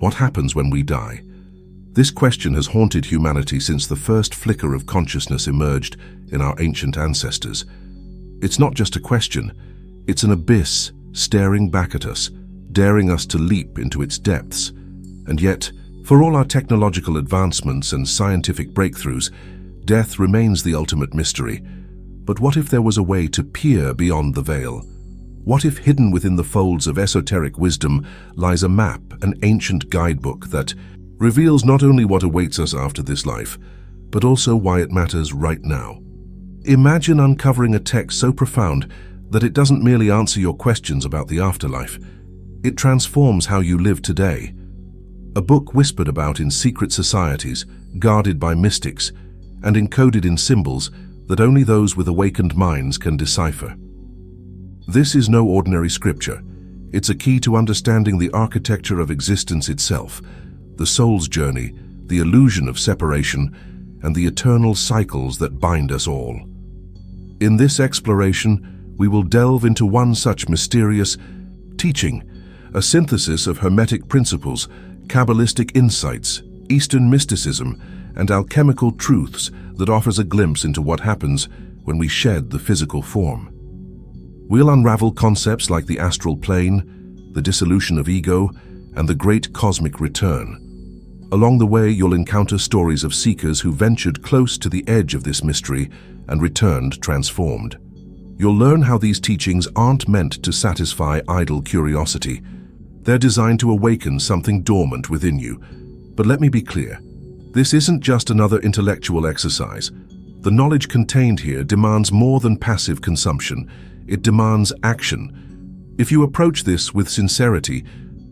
What happens when we die? This question has haunted humanity since the first flicker of consciousness emerged in our ancient ancestors. It's not just a question, it's an abyss staring back at us, daring us to leap into its depths. And yet, for all our technological advancements and scientific breakthroughs, death remains the ultimate mystery. But what if there was a way to peer beyond the veil? What if hidden within the folds of esoteric wisdom lies a map, an ancient guidebook that reveals not only what awaits us after this life, but also why it matters right now? Imagine uncovering a text so profound that it doesn't merely answer your questions about the afterlife. It transforms how you live today. A book whispered about in secret societies, guarded by mystics, and encoded in symbols that only those with awakened minds can decipher. This is no ordinary scripture. It's a key to understanding the architecture of existence itself, the soul's journey, the illusion of separation, and the eternal cycles that bind us all. In this exploration, we will delve into one such mysterious teaching, a synthesis of Hermetic principles, Kabbalistic insights, Eastern mysticism, and alchemical truths that offers a glimpse into what happens when we shed the physical form. We'll unravel concepts like the astral plane, the dissolution of ego, and the great cosmic return. Along the way, you'll encounter stories of seekers who ventured close to the edge of this mystery and returned transformed. You'll learn how these teachings aren't meant to satisfy idle curiosity. They're designed to awaken something dormant within you. But let me be clear, this isn't just another intellectual exercise. The knowledge contained here demands more than passive consumption. It demands action. If you approach this with sincerity,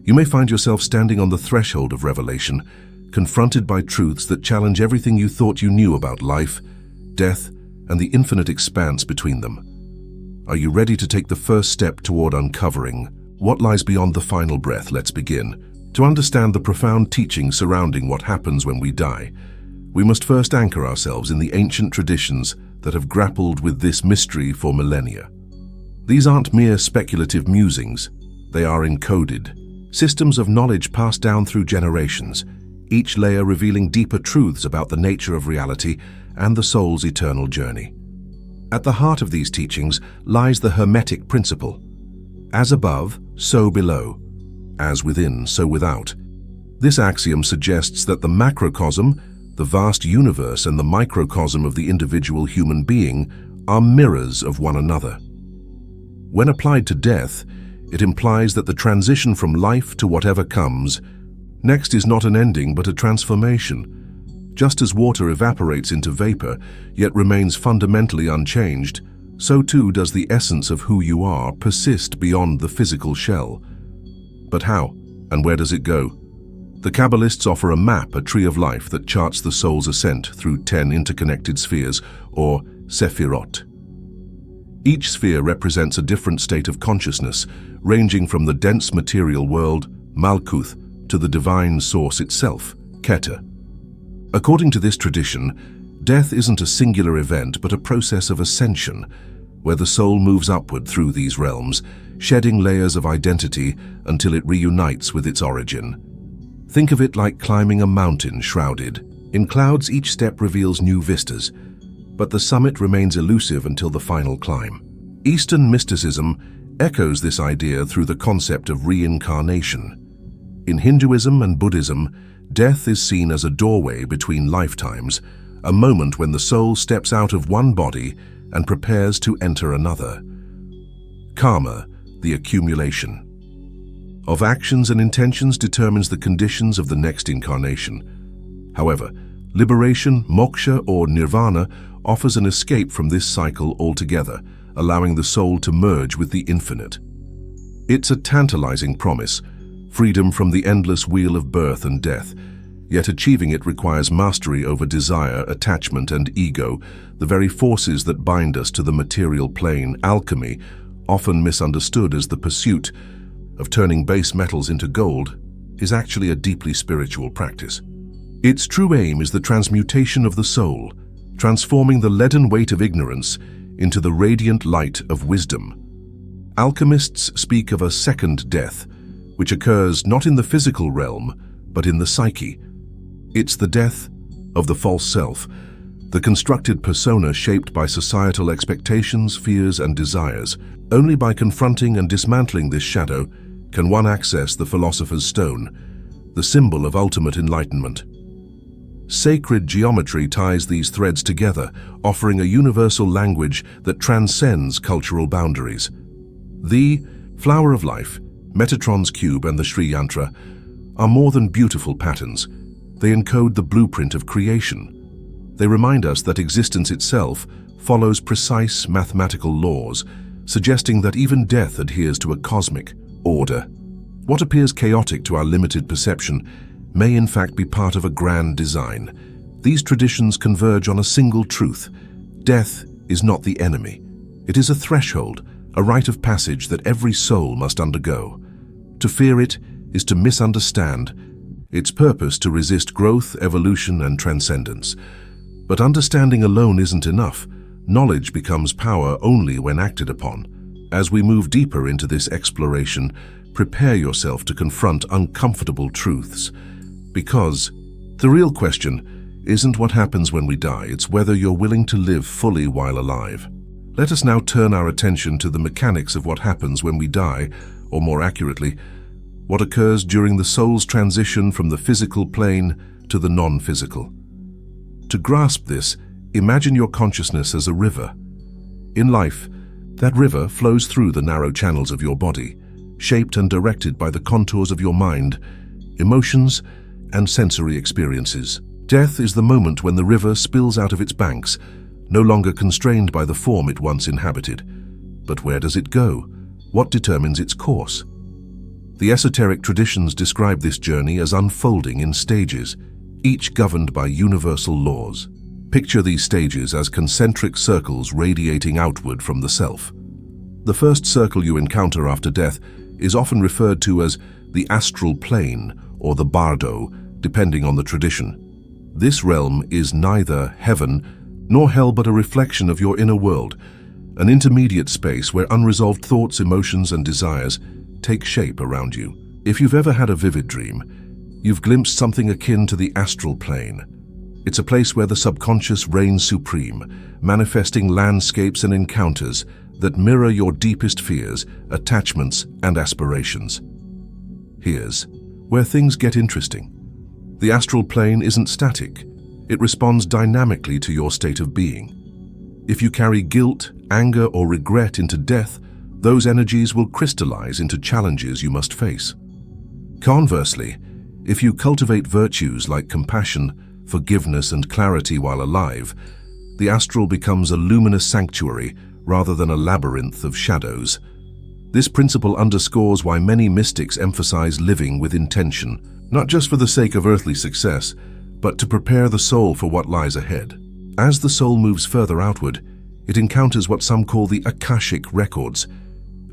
you may find yourself standing on the threshold of revelation, confronted by truths that challenge everything you thought you knew about life, death, and the infinite expanse between them. Are you ready to take the first step toward uncovering what lies beyond the final breath? Let's begin. To understand the profound teaching surrounding what happens when we die, we must first anchor ourselves in the ancient traditions that have grappled with this mystery for millennia. These aren't mere speculative musings, they are encoded, systems of knowledge passed down through generations, each layer revealing deeper truths about the nature of reality and the soul's eternal journey. At the heart of these teachings lies the Hermetic principle: as above, so below, as within, so without. This axiom suggests that the macrocosm, the vast universe, and the microcosm of the individual human being are mirrors of one another. When applied to death, it implies that the transition from life to whatever comes next is not an ending but a transformation. Just as water evaporates into vapor, yet remains fundamentally unchanged, so too does the essence of who you are persist beyond the physical shell. But how, and where does it go? The Kabbalists offer a map, a tree of life that charts the soul's ascent through 10 interconnected spheres, or sephirot. Each sphere represents a different state of consciousness, ranging from the dense material world, Malkuth, to the divine source itself, Keter. According to this tradition, death isn't a singular event but a process of ascension, where the soul moves upward through these realms, shedding layers of identity until it reunites with its origin. Think of it like climbing a mountain shrouded in clouds. Each step reveals new vistas, but the summit remains elusive until the final climb. Eastern mysticism echoes this idea through the concept of reincarnation. In Hinduism and Buddhism, death is seen as a doorway between lifetimes, a moment when the soul steps out of one body and prepares to enter another. Karma, the accumulation of actions and intentions, determines the conditions of the next incarnation. However, liberation, moksha, or nirvana offers an escape from this cycle altogether, allowing the soul to merge with the infinite. It's a tantalizing promise, freedom from the endless wheel of birth and death, yet achieving it requires mastery over desire, attachment, and ego, the very forces that bind us to the material plane. Alchemy, often misunderstood as the pursuit of turning base metals into gold, is actually a deeply spiritual practice. Its true aim is the transmutation of the soul, transforming the leaden weight of ignorance into the radiant light of wisdom. Alchemists speak of a second death, which occurs not in the physical realm, but in the psyche. It's the death of the false self, the constructed persona shaped by societal expectations, fears, and desires. Only by confronting and dismantling this shadow can one access the philosopher's stone, the symbol of ultimate enlightenment. Sacred geometry ties these threads together, offering a universal language that transcends cultural boundaries. The Flower of Life, Metatron's Cube, and the Sri Yantra are more than beautiful patterns. They encode the blueprint of creation. They remind us that existence itself follows precise mathematical laws, suggesting that even death adheres to a cosmic order. What appears chaotic to our limited perception may in fact be part of a grand design. These traditions converge on a single truth: death is not the enemy. It is a threshold, a rite of passage that every soul must undergo. To fear it is to misunderstand its purpose, to resist growth, evolution, and transcendence. But understanding alone isn't enough. Knowledge becomes power only when acted upon. As we move deeper into this exploration, prepare yourself to confront uncomfortable truths. Because the real question isn't what happens when we die, it's whether you're willing to live fully while alive. Let us now turn our attention to the mechanics of what happens when we die, or more accurately, what occurs during the soul's transition from the physical plane to the non-physical. To grasp this, imagine your consciousness as a river. In life, that river flows through the narrow channels of your body, shaped and directed by the contours of your mind, emotions, and sensory experiences. Death is the moment when the river spills out of its banks, no longer constrained by the form it once inhabited. But where does it go? What determines its course? The esoteric traditions describe this journey as unfolding in stages, each governed by universal laws. Picture these stages as concentric circles radiating outward from the self. The first circle you encounter after death is often referred to as the astral plane or the bardo, depending on the tradition. This realm is neither heaven nor hell, but a reflection of your inner world, an intermediate space where unresolved thoughts, emotions, and desires take shape around you. If you've ever had a vivid dream, you've glimpsed something akin to the astral plane. It's a place where the subconscious reigns supreme, manifesting landscapes and encounters that mirror your deepest fears, attachments, and aspirations. Here's where things get interesting. The astral plane isn't static. It responds dynamically to your state of being. If you carry guilt, anger, or regret into death, those energies will crystallize into challenges you must face. Conversely, if you cultivate virtues like compassion, forgiveness, and clarity while alive, the astral becomes a luminous sanctuary rather than a labyrinth of shadows. This principle underscores why many mystics emphasize living with intention, not just for the sake of earthly success, but to prepare the soul for what lies ahead. As the soul moves further outward, it encounters what some call the akashic records,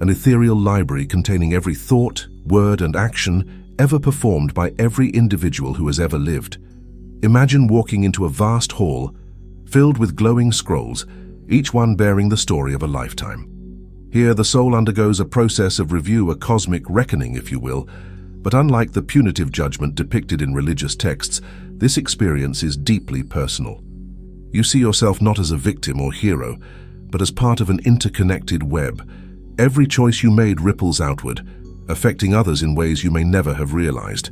an ethereal library containing every thought, word, and action ever performed by every individual who has ever lived. Imagine walking into a vast hall filled with glowing scrolls, each one bearing the story of a lifetime. Here, the soul undergoes a process of review, a cosmic reckoning, if you will, but unlike the punitive judgment depicted in religious texts, this experience is deeply personal. You see yourself not as a victim or hero, but as part of an interconnected web. Every choice you made ripples outward, affecting others in ways you may never have realized.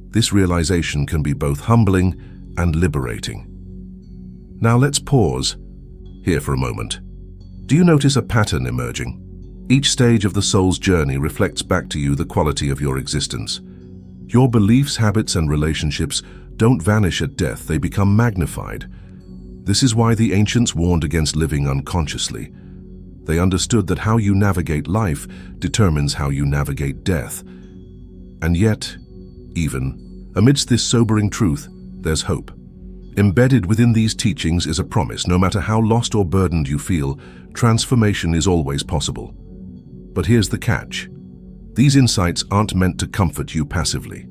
This realization can be both humbling and liberating. Now let's pause here for a moment. Do you notice a pattern emerging? Each stage of the soul's journey reflects back to you the quality of your existence. Your beliefs, habits, and relationships don't vanish at death, they become magnified. This is why the ancients warned against living unconsciously. They understood that how you navigate life determines how you navigate death. And yet, even amidst this sobering truth, there's hope. Embedded within these teachings is a promise: no matter how lost or burdened you feel, transformation is always possible. But here's the catch. These insights aren't meant to comfort you passively.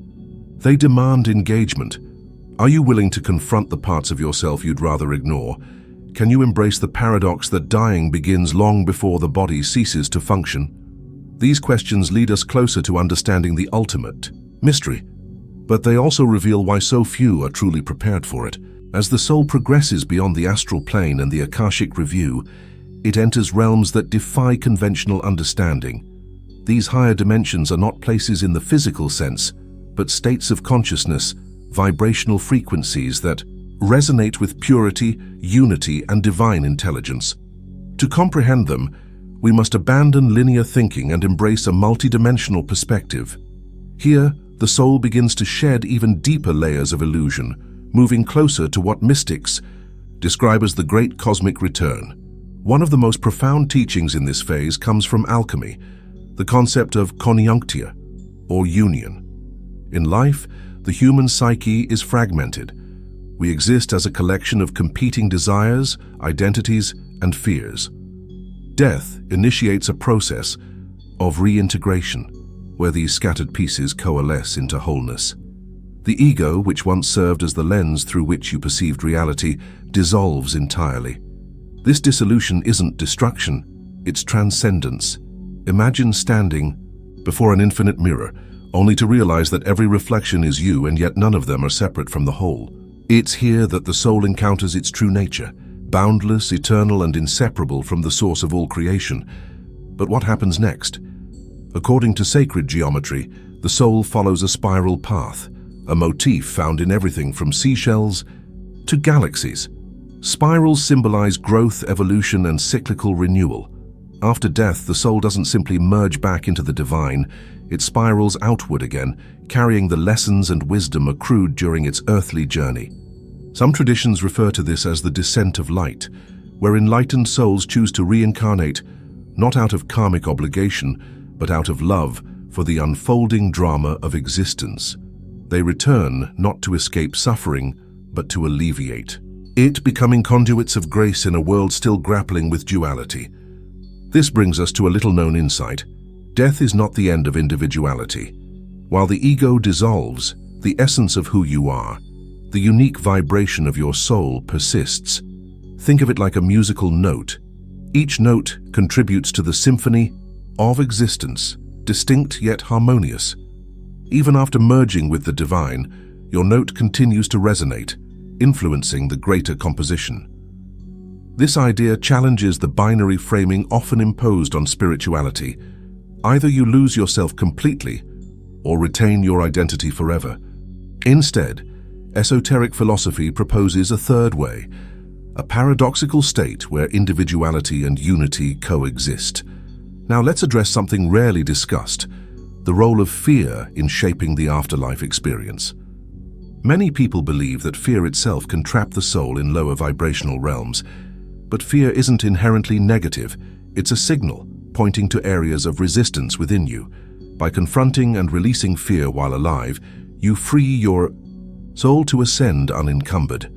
They demand engagement. Are you willing to confront the parts of yourself you'd rather ignore? Can you embrace the paradox that dying begins long before the body ceases to function? These questions lead us closer to understanding the ultimate mystery: But they also reveal why so few are truly prepared for it. As the soul progresses beyond the astral plane and the akashic review, it enters realms that defy conventional understanding. These higher dimensions are not places in the physical sense, but states of consciousness, vibrational frequencies that resonate with purity, unity, and divine intelligence. To comprehend them, we must abandon linear thinking and embrace a multidimensional perspective. Here, the soul begins to shed even deeper layers of illusion, moving closer to what mystics describe as the great cosmic return. One of the most profound teachings in this phase comes from alchemy, the concept of conjunctia, or union. In life, the human psyche is fragmented. We exist as a collection of competing desires, identities, and fears. Death initiates a process of reintegration, where these scattered pieces coalesce into wholeness. The ego, which once served as the lens through which you perceived reality, dissolves entirely. This dissolution isn't destruction, it's transcendence. Imagine standing before an infinite mirror, only to realize that every reflection is you and yet none of them are separate from the whole. It's here that the soul encounters its true nature, boundless, eternal, and inseparable from the source of all creation. But what happens next? According to sacred geometry, the soul follows a spiral path, a motif found in everything from seashells to galaxies. Spirals symbolize growth, evolution, and cyclical renewal. After death, the soul doesn't simply merge back into the divine, it spirals outward again, carrying the lessons and wisdom accrued during its earthly journey. Some traditions refer to this as the descent of light, where enlightened souls choose to reincarnate, not out of karmic obligation, but out of love for the unfolding drama of existence. They return not to escape suffering, but to alleviate it, becoming conduits of grace in a world still grappling with duality. This brings us to a little-known insight. Death is not the end of individuality. While the ego dissolves, the essence of who you are, the unique vibration of your soul, persists. Think of it like a musical note. Each note contributes to the symphony of existence, distinct yet harmonious. Even after merging with the divine, your note continues to resonate, influencing the greater composition. This idea challenges the binary framing often imposed on spirituality. Either you lose yourself completely, or retain your identity forever. Instead, esoteric philosophy proposes a third way, a paradoxical state where individuality and unity coexist. Now let's address something rarely discussed, the role of fear in shaping the afterlife experience. Many people believe that fear itself can trap the soul in lower vibrational realms, but fear isn't inherently negative. It's a signal pointing to areas of resistance within you. By confronting and releasing fear while alive, you free your soul to ascend unencumbered.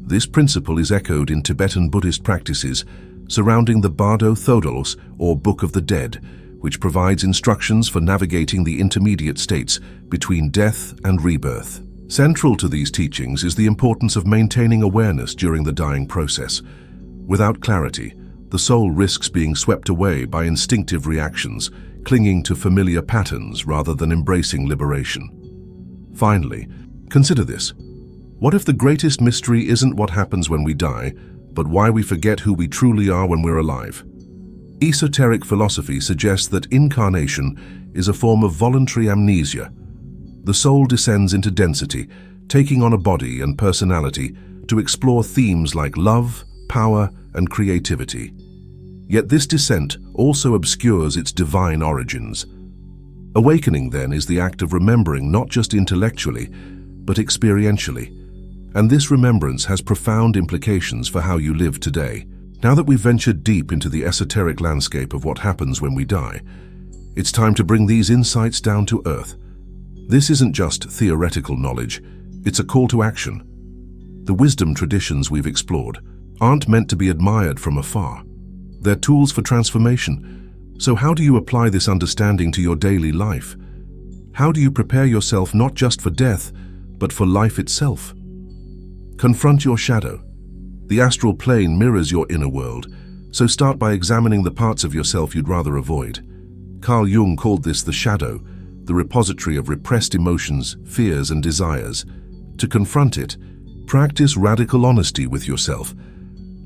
This principle is echoed in Tibetan Buddhist practices surrounding the Bardo Thodos, or Book of the Dead, which provides instructions for navigating the intermediate states between death and rebirth. Central to these teachings is the importance of maintaining awareness during the dying process. Without clarity, the soul risks being swept away by instinctive reactions, clinging to familiar patterns rather than embracing liberation. Finally, consider this. What if the greatest mystery isn't what happens when we die, but why we forget who we truly are when we're alive? Esoteric philosophy suggests that incarnation is a form of voluntary amnesia. The soul descends into density, taking on a body and personality to explore themes like love, power, and creativity. Yet this descent also obscures its divine origins. Awakening, then, is the act of remembering not just intellectually, but experientially. And this remembrance has profound implications for how you live today. Now that we've ventured deep into the esoteric landscape of what happens when we die, it's time to bring these insights down to earth. This isn't just theoretical knowledge, it's a call to action. The wisdom traditions we've explored aren't meant to be admired from afar. They're tools for transformation. So how do you apply this understanding to your daily life? How do you prepare yourself not just for death, but for life itself? Confront your shadow. The astral plane mirrors your inner world, so start by examining the parts of yourself you'd rather avoid. Carl Jung called this the the repository of repressed emotions, fears, and desires. To confront it, practice radical honesty with yourself.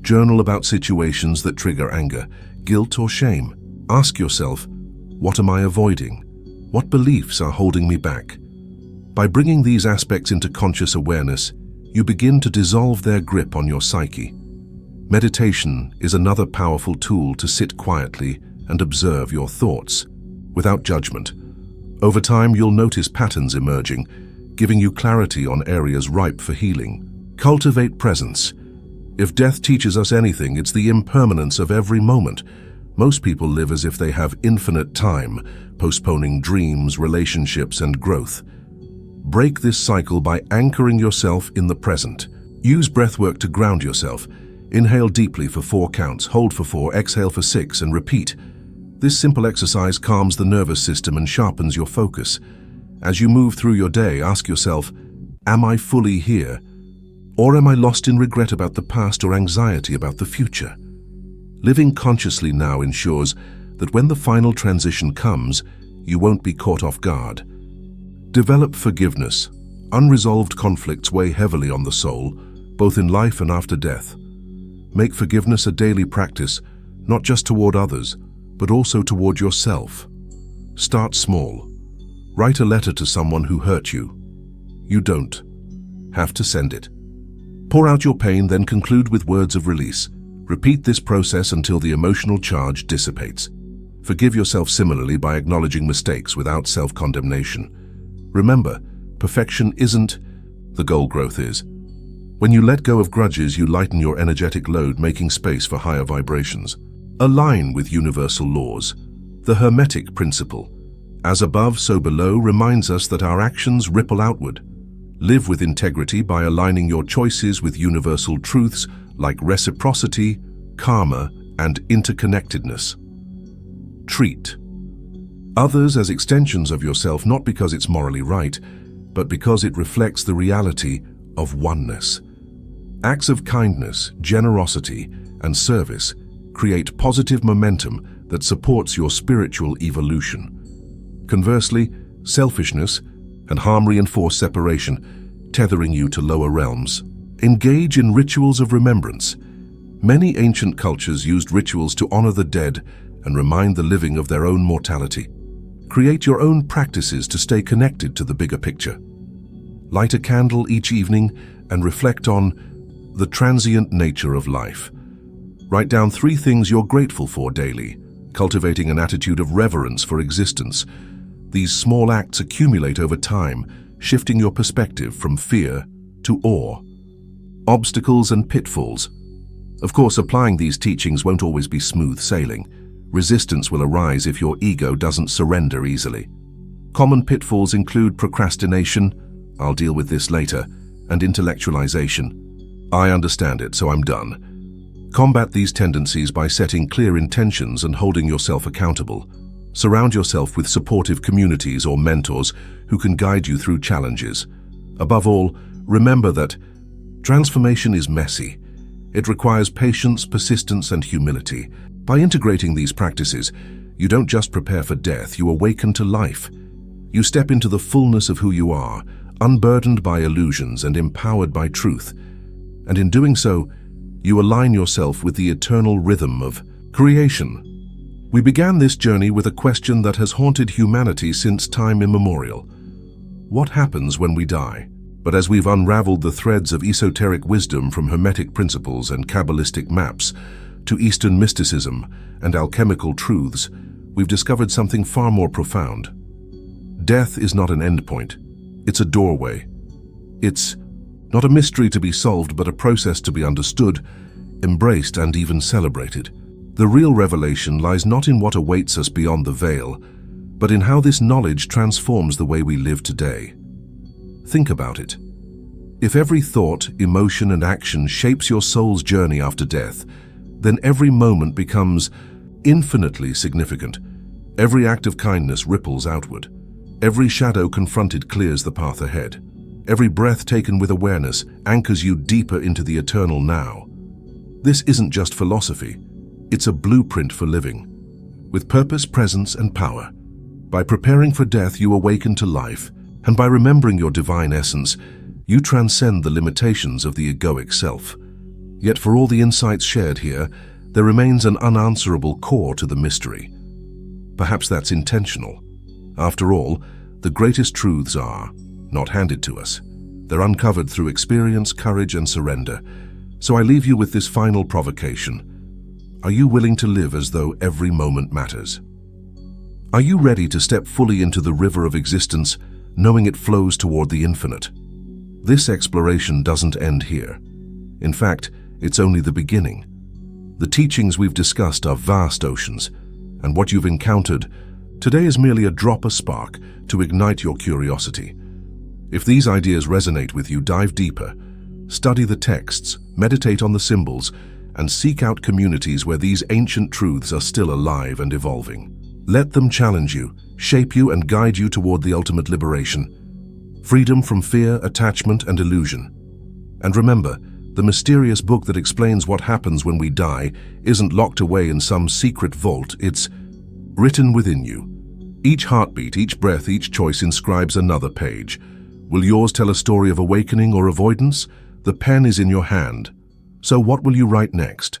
Journal about situations that trigger anger, guilt, or shame. Ask yourself, what am I avoiding? What beliefs are holding me back? By bringing these aspects into conscious awareness, you begin to dissolve their grip on your psyche. Meditation is another powerful tool to sit quietly and observe your thoughts, without judgment. Over time, you'll notice patterns emerging, giving you clarity on areas ripe for healing. Cultivate presence. If death teaches us anything, it's the impermanence of every moment. Most people live as if they have infinite time, postponing dreams, relationships, and growth. Break this cycle by anchoring yourself in the present. Use breathwork to ground yourself. Inhale deeply for 4 counts, hold for 4, exhale for 6, and repeat. This simple exercise calms the nervous system and sharpens your focus. As you move through your day, ask yourself, am I fully here? Or am I lost in regret about the past or anxiety about the future? Living consciously now ensures that when the final transition comes, you won't be caught off guard. Develop forgiveness. Unresolved conflicts weigh heavily on the soul, both in life and after death. Make forgiveness a daily practice, not just toward others, but also toward yourself. Start small. Write a letter to someone who hurt you. You don't have to send it. Pour out your pain, then conclude with words of release. Repeat this process until the emotional charge dissipates. Forgive yourself similarly by acknowledging mistakes without self-condemnation. Remember, perfection isn't the goal, growth is. When you let go of grudges, you lighten your energetic load, making space for higher vibrations. Align with universal laws. The Hermetic principle, as above, so below, reminds us that our actions ripple outward. Live with integrity by aligning your choices with universal truths like reciprocity, karma, and interconnectedness. Treat others as extensions of yourself, not because it's morally right, but because it reflects the reality of oneness. Acts of kindness, generosity, and service create positive momentum that supports your spiritual evolution. Conversely, selfishness and harm reinforce separation, tethering you to lower realms. Engage in rituals of remembrance. Many ancient cultures used rituals to honor the dead and remind the living of their own mortality. Create your own practices to stay connected to the bigger picture. Light a candle each evening and reflect on the transient nature of life. Write down 3 things you're grateful for daily, cultivating an attitude of reverence for existence. These small acts accumulate over time, shifting your perspective from fear to awe. Obstacles and pitfalls. Of course, applying these teachings won't always be smooth sailing. Resistance will arise if your ego doesn't surrender easily. Common pitfalls include procrastination, I'll deal with this later, and intellectualization. I understand it, so I'm done. Combat these tendencies by setting clear intentions and holding yourself accountable. Surround yourself with supportive communities or mentors who can guide you through challenges. Above all, remember that transformation is messy. It requires patience, persistence, and humility. By integrating these practices, you don't just prepare for death, you awaken to life. You step into the fullness of who you are, unburdened by illusions and empowered by truth. And in doing so, you align yourself with the eternal rhythm of creation. We began this journey with a question that has haunted humanity since time immemorial. What happens when we die? But as we've unraveled the threads of esoteric wisdom from Hermetic principles and Kabbalistic maps to Eastern mysticism and alchemical truths, we've discovered something far more profound. Death is not an endpoint. It's a doorway. It's not a mystery to be solved, but a process to be understood, embraced, and even celebrated. The real revelation lies not in what awaits us beyond the veil, but in how this knowledge transforms the way we live today. Think about it. If every thought, emotion, and action shapes your soul's journey after death, then every moment becomes infinitely significant. Every act of kindness ripples outward. Every shadow confronted clears the path ahead. Every breath taken with awareness anchors you deeper into the eternal now. This isn't just philosophy. It's a blueprint for living, with purpose, presence, and power. By preparing for death, you awaken to life, and by remembering your divine essence, you transcend the limitations of the egoic self. Yet for all the insights shared here, there remains an unanswerable core to the mystery. Perhaps that's intentional. After all, the greatest truths are not handed to us. They're uncovered through experience, courage, and surrender. So I leave you with this final provocation. Are you willing to live as though every moment matters? Are you ready to step fully into the river of existence, knowing it flows toward the infinite? This exploration doesn't end here. In fact, it's only the beginning. The teachings we've discussed are vast oceans, and what you've encountered today is merely a drop, a spark, to ignite your curiosity. If these ideas resonate with you, dive deeper. Study the texts, meditate on the symbols, and seek out communities where these ancient truths are still alive and evolving. Let them challenge you, shape you, and guide you toward the ultimate liberation. Freedom from fear, attachment, and illusion. And remember, the mysterious book that explains what happens when we die isn't locked away in some secret vault, it's written within you. Each heartbeat, each breath, each choice inscribes another page. Will yours tell a story of awakening or avoidance? The pen is in your hand. So what will you write next?